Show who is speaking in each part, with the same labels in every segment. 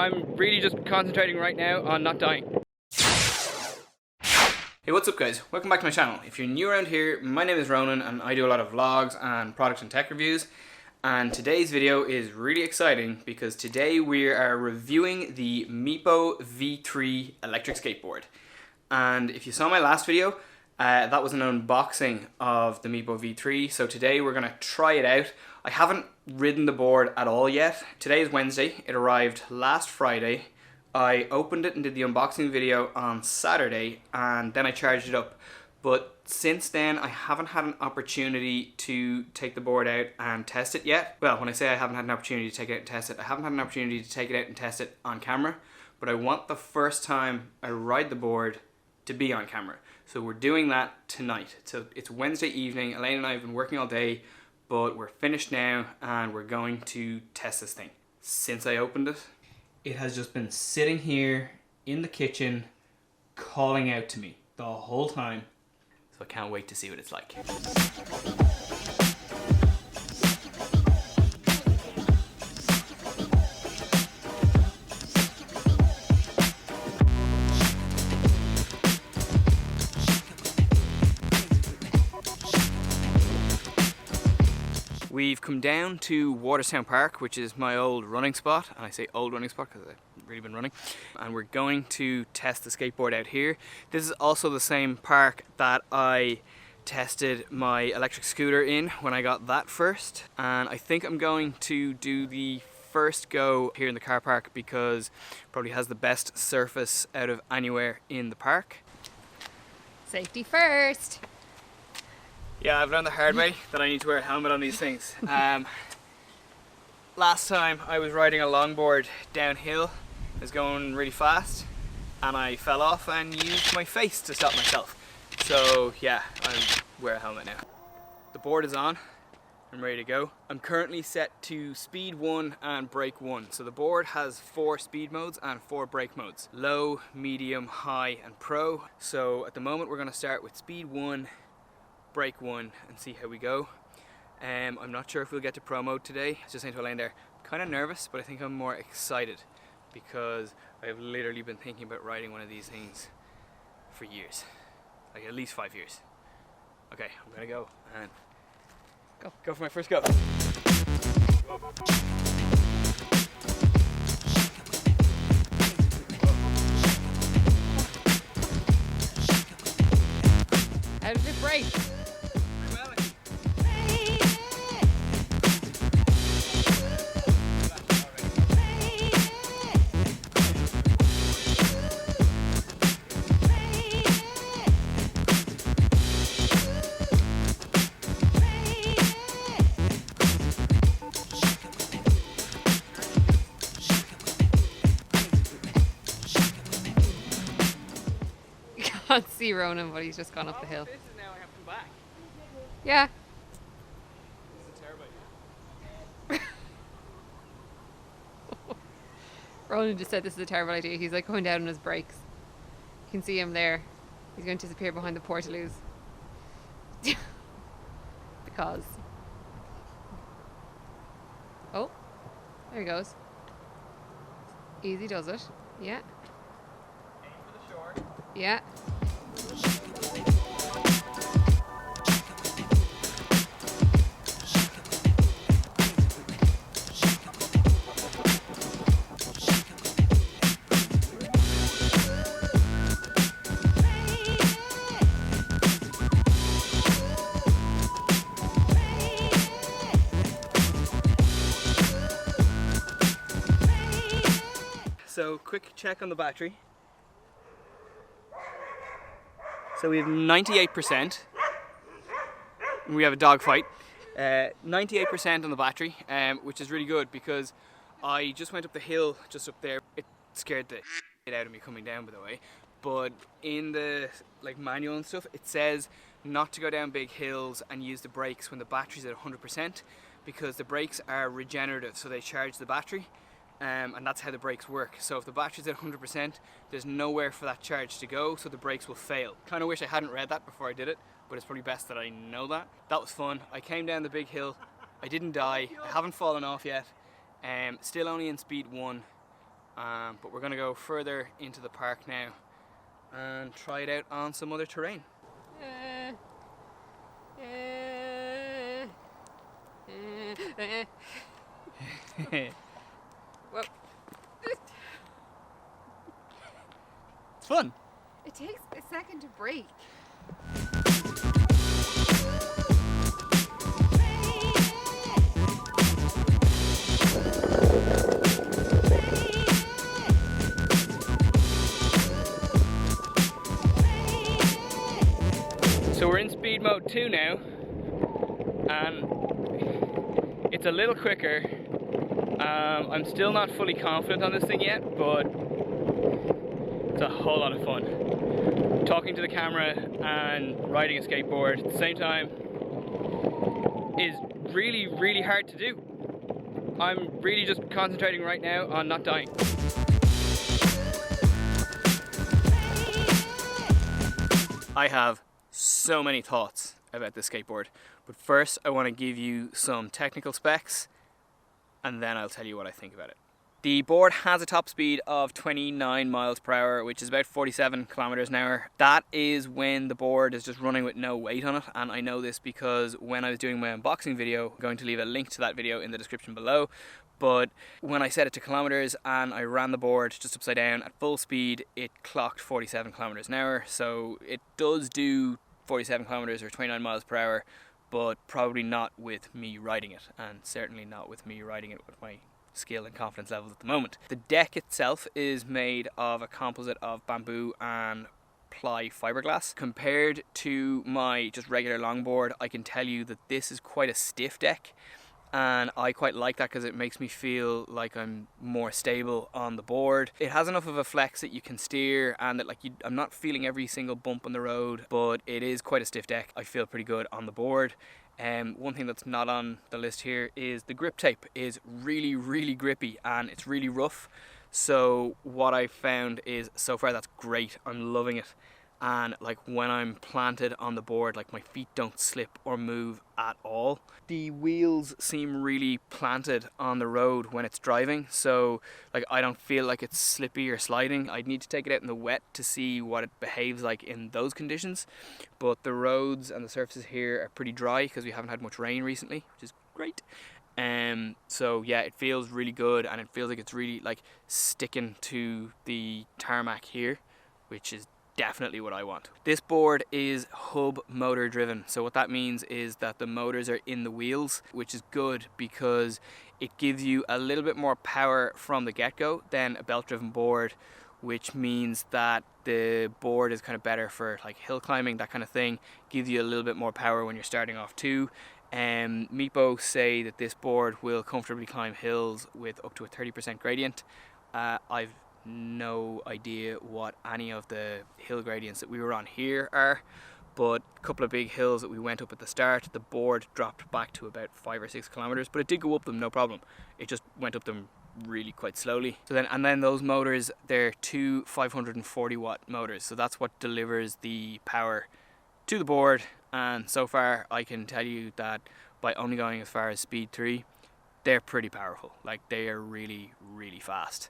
Speaker 1: I'm really just concentrating right now on not dying. Hey, what's up guys? Welcome back to my channel. If you're new around here, my name is Ronan and I do a lot of vlogs and product and tech reviews. And today's video is really exciting because today we are reviewing the Meepo V3 electric skateboard. And if you saw my last video, that was an unboxing of the Meepo V3. So today we're gonna try it out. I haven't ridden the board at all yet. Today is Wednesday. It arrived last Friday. I opened it and did the unboxing video on Saturday and then I charged it up. But since then I haven't had an opportunity to take the board out and test it yet. Well, when I say I haven't had an opportunity to take it out and test it, I haven't had an opportunity to take it out and test it on camera. But I want the first time I ride the board to be on camera. So we're doing that tonight. So it's Wednesday evening. Elaine and I have been working all day, but we're finished now and we're going to test this thing. Since I opened it, it has just been sitting here in the kitchen calling out to me the whole time. So I can't wait to see what it's like. We've come down to Waterstown Park, which is my old running spot, and I say old running spot because I've really been running, and we're going to test the skateboard out here. This is also the same park that I tested my electric scooter in when I got that first, and I think I'm going to do the first go here in the car park because it probably has the best surface out of anywhere in the park.
Speaker 2: Safety first.
Speaker 1: Yeah, I've learned the hard way that I need to wear a helmet on these things. Last time I was riding a longboard downhill, I was going really fast and I fell off and used my face to stop myself. So yeah, I wear a helmet now. The board is on, I'm ready to go. I'm currently set to speed 1 and brake 1. So the board has 4 speed modes and 4 brake modes. Low, medium, high and pro. So at the moment we're going to start with speed 1, brake 1 and see how we go. I'm not sure if we'll get to pro mode today. I was just saying to Elaine there, I'm kind of nervous, but I think I'm more excited because I have literally been thinking about riding one of these things for years, like at least 5 years. Okay, I'm gonna go and go for my first go.
Speaker 2: How does it brake? I can't see Ronan, but he's just gone up the hill.
Speaker 1: This is now I have to come back.
Speaker 2: Yeah.
Speaker 1: This is a terrible idea.
Speaker 2: Ronan just said this is a terrible idea. He's like going down on his brakes. You can see him there. He's going to disappear behind the portaloos. Because. Oh, there he goes. Easy does it. Yeah.
Speaker 1: Aim for the shore.
Speaker 2: Yeah.
Speaker 1: So quick check on the battery. So we have 98%. We have a dog fight. 98% on the battery, which is really good because I just went up the hill just up there. It scared the shit out of me coming down, by the way. But in the manual and stuff, it says not to go down big hills and use the brakes when the battery's at 100% because the brakes are regenerative, so they charge the battery. And that's how the brakes work. So if the battery's at 100%, there's nowhere for that charge to go, so the brakes will fail. Kind of wish I hadn't read that before I did it, but it's probably best that I know that. That was fun. I came down the big hill. I didn't die. I haven't fallen off yet. Still only in speed 1. But we're going to go further into the park now and try it out on some other terrain.
Speaker 2: Whoa.
Speaker 1: It's fun.
Speaker 2: It takes a second to break.
Speaker 1: So we're in speed mode 2 now, and it's a little quicker. I'm still not fully confident on this thing yet, but it's a whole lot of fun. Talking to the camera and riding a skateboard at the same time is really, really hard to do. I'm really just concentrating right now on not dying. I have so many thoughts about this skateboard, but first I want to give you some technical specs and then I'll tell you what I think about it. The board has a top speed of 29 miles per hour, which is about 47 kilometers an hour. That is when the board is just running with no weight on it, and I know this because when I was doing my unboxing video, I'm going to leave a link to that video in the description below, but when I set it to kilometers and I ran the board just upside down at full speed, it clocked 47 kilometers an hour. So it does do 47 kilometers or 29 miles per hour, but probably not with me riding it, and certainly not with me riding it with my skill and confidence levels at the moment. The deck itself is made of a composite of bamboo and ply fiberglass. Compared to my just regular longboard, I can tell you that this is quite a stiff deck, and I quite like that because it makes me feel like I'm more stable on the board. It has enough of a flex that you can steer, and that I'm not feeling every single bump on the road, but it is quite a stiff deck. I feel pretty good on the board. One thing that's not on the list here is the grip tape is really, really grippy and it's really rough. So what I found is, so far that's great. I'm loving it. And like when I'm planted on the board, like my feet don't slip or move at all. The wheels seem really planted on the road when it's driving, so like I don't feel like it's slippy or sliding. I'd need to take it out in the wet to see what it behaves like in those conditions, but the roads and the surfaces here are pretty dry because we haven't had much rain recently, which is great. So yeah, it feels really good, and it feels like it's really like sticking to the tarmac here, which is definitely what I want. This board is hub motor driven, so what that means is that the motors are in the wheels, which is good because it gives you a little bit more power from the get-go than a belt driven board, which means that the board is kind of better for like hill climbing, that kind of thing. Gives you a little bit more power when you're starting off too. Meepo say that this board will comfortably climb hills with up to a 30% gradient. I've no idea what any of the hill gradients that we were on here are, but a couple of big hills that we went up at the start, the board dropped back to about 5 or 6 kilometers, but it did go up them no problem. It just went up them really quite slowly. And then those motors, they're two 540 watt motors, so that's what delivers the power to the board. And so far I can tell you that by only going as far as speed 3, they're pretty powerful. Like, they are really, really fast.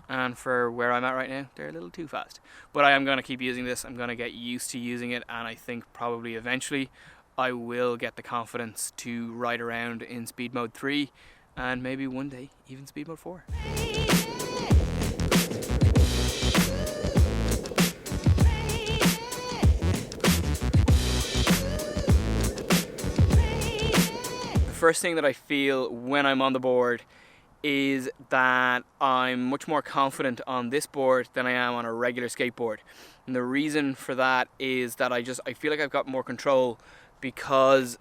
Speaker 1: And for where I'm at right now, they're a little too fast. But I am going to keep using this. I'm going to get used to using it, and I think probably eventually I will get the confidence to ride around in speed mode 3, and maybe one day even speed mode 4. The first thing that I feel when I'm on the board is that I'm much more confident on this board than I am on a regular skateboard. And the reason for that is that I feel like I've got more control because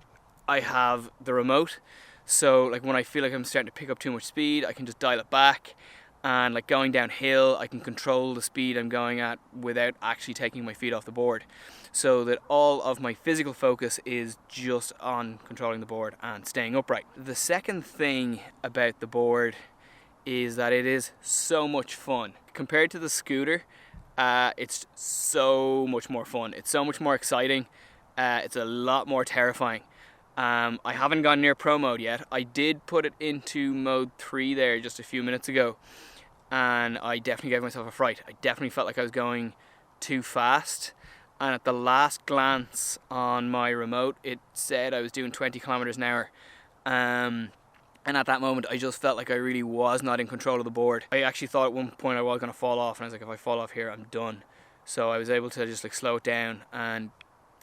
Speaker 1: I have the remote. So like when I feel like I'm starting to pick up too much speed, I can just dial it back, and like going downhill, I can control the speed I'm going at without actually taking my feet off the board. So that all of my physical focus is just on controlling the board and staying upright. The second thing about the board is that it is so much fun. Compared to the scooter, it's so much more fun. It's so much more exciting. It's a lot more terrifying. I haven't gone near pro mode yet. I did put it into mode 3 there just a few minutes ago, and I definitely gave myself a fright. I definitely felt like I was going too fast, and at the last glance on my remote it said I was doing 20 kilometers an hour. And at that moment I just felt like I really was not in control of the board. I actually thought at one point I was going to fall off, and I was like, if I fall off here, I'm done. So I was able to just like slow it down and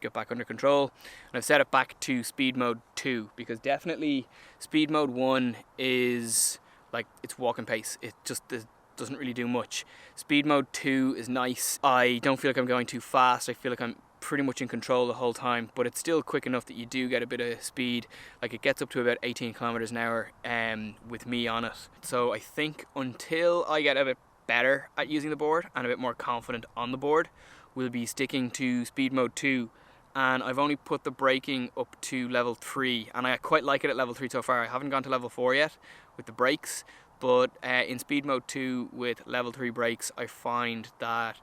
Speaker 1: get back under control, and I've set it back to speed mode 2, because definitely speed mode 1 is like, it's walking pace. It just doesn't really do much. Speed mode 2 is nice. I don't feel like I'm going too fast. I feel like I'm pretty much in control the whole time, but it's still quick enough that you do get a bit of speed. Like, it gets up to about 18 kilometers an hour with me on it. So I think until I get a bit better at using the board and a bit more confident on the board, we'll be sticking to speed mode 2. And I've only put the braking up to level 3, and I quite like it at level 3 so far. I haven't gone to level 4 yet with the brakes, but in speed mode 2 with level 3 brakes, I find that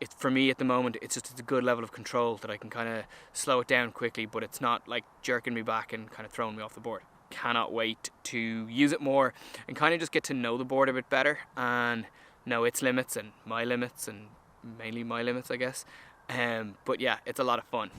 Speaker 1: it's, for me at the moment, it's a good level of control, that I can kind of slow it down quickly, but it's not like jerking me back and kind of throwing me off the board. Cannot wait to use it more and kind of just get to know the board a bit better and know its limits and mainly my limits, I guess. But yeah, it's a lot of fun.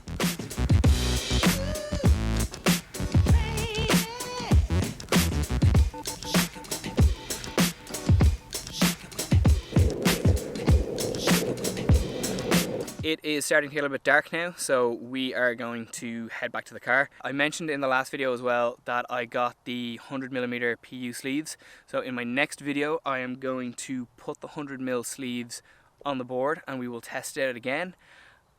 Speaker 1: It is starting to get a little bit dark now, so we are going to head back to the car. I mentioned in the last video as well that I got the 100mm PU sleeves. So in my next video, I am going to put the 100mm sleeves on the board and we will test it out again.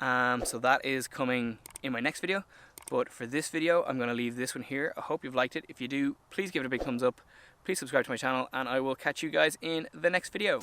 Speaker 1: So that is coming in my next video. But for this video, I'm going to leave this one here. I hope you've liked it. If you do, please give it a big thumbs up. Please subscribe to my channel, and I will catch you guys in the next video.